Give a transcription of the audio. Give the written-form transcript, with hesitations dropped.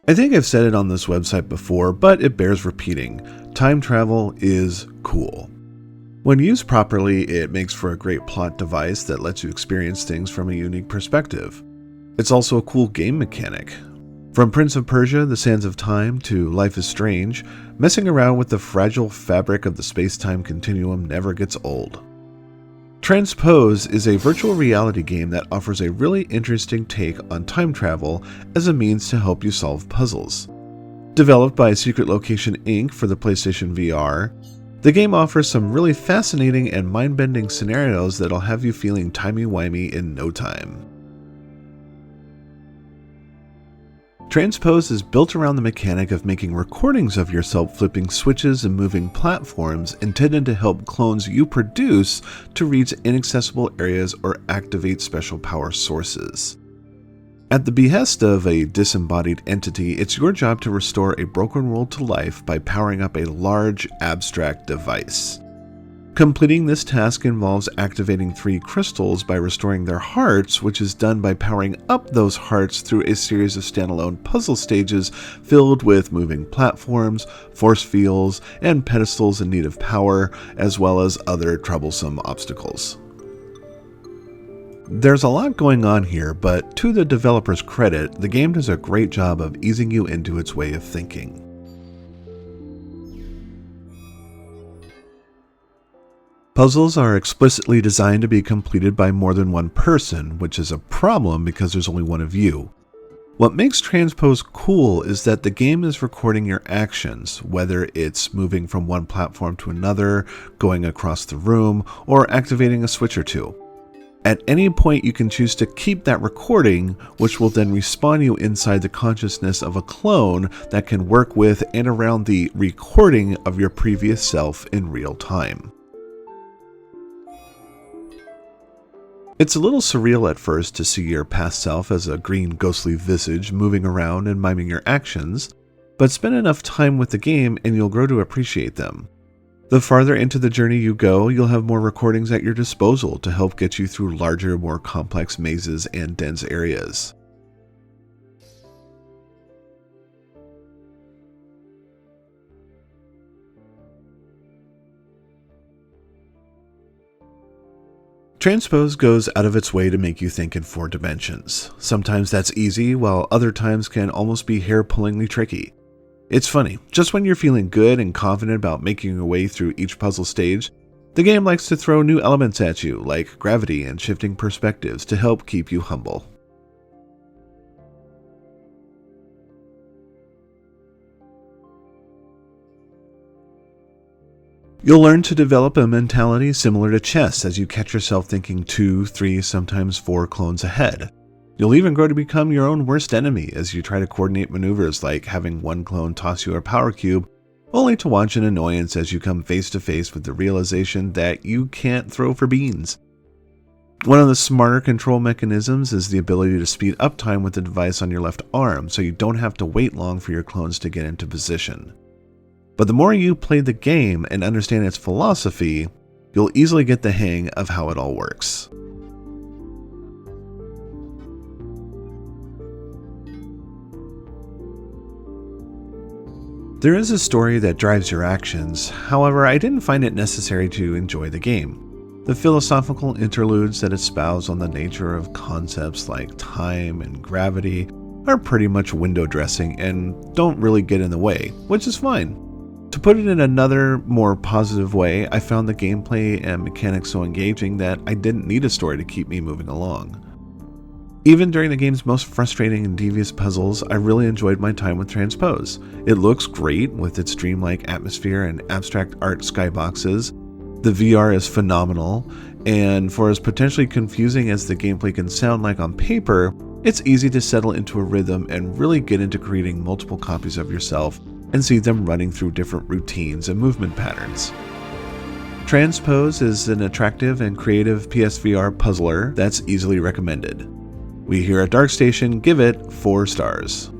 I think I've said it on this website before, but it bears repeating. Time travel is cool. When used properly, it makes for a great plot device that lets you experience things from a unique perspective. It's also a cool game mechanic. From Prince of Persia: The Sands of Time to Life is Strange, messing around with the fragile fabric of the space-time continuum never gets old. Transpose is a virtual reality game that offers a really interesting take on time travel as a means to help you solve puzzles. Developed by Secret Location Inc. for the PlayStation VR, the game offers some really fascinating and mind-bending scenarios that'll have you feeling timey-wimey in no time. Transpose is built around the mechanic of making recordings of yourself flipping switches and moving platforms intended to help clones you produce to reach inaccessible areas or activate special power sources. At the behest of a disembodied entity, it's your job to restore a broken world to life by powering up a large, abstract device. Completing this task involves activating 3 crystals by restoring their hearts, which is done by powering up those hearts through a series of standalone puzzle stages filled with moving platforms, force fields, and pedestals in need of power, as well as other troublesome obstacles. There's a lot going on here, but to the developer's credit, the game does a great job of easing you into its way of thinking. Puzzles are explicitly designed to be completed by more than one person, which is a problem because there's only one of you. What makes Transpose cool is that the game is recording your actions, whether it's moving from one platform to another, going across the room, or activating a switch or two. At any point you can choose to keep that recording, which will then respawn you inside the consciousness of a clone that can work with and around the recording of your previous self in real time. It's a little surreal at first to see your past self as a green ghostly visage moving around and miming your actions, but spend enough time with the game and you'll grow to appreciate them. The farther into the journey you go, you'll have more recordings at your disposal to help get you through larger, more complex mazes and dense areas. Transpose goes out of its way to make you think in 4 dimensions. Sometimes that's easy, while other times can almost be hair-pullingly tricky. It's funny, just when you're feeling good and confident about making your way through each puzzle stage, the game likes to throw new elements at you, like gravity and shifting perspectives, to help keep you humble. You'll learn to develop a mentality similar to chess as you catch yourself thinking 2, 3, sometimes 4 clones ahead. You'll even grow to become your own worst enemy as you try to coordinate maneuvers like having one clone toss you a power cube, only to watch in annoyance as you come face to face with the realization that you can't throw for beans. One of the smarter control mechanisms is the ability to speed up time with the device on your left arm so you don't have to wait long for your clones to get into position. But the more you play the game and understand its philosophy, you'll easily get the hang of how it all works. There is a story that drives your actions, however, I didn't find it necessary to enjoy the game. The philosophical interludes that espouse on the nature of concepts like time and gravity are pretty much window dressing and don't really get in the way, which is fine. To put it in another, more positive way, I found the gameplay and mechanics so engaging that I didn't need a story to keep me moving along. Even during the game's most frustrating and devious puzzles, I really enjoyed my time with Transpose. It looks great with its dreamlike atmosphere and abstract art skyboxes. The VR is phenomenal, and for as potentially confusing as the gameplay can sound like on paper, it's easy to settle into a rhythm and really get into creating multiple copies of yourself and see them running through different routines and movement patterns. Transpose is an attractive and creative PSVR puzzler that's easily recommended. We here at Dark Station give it 4 stars.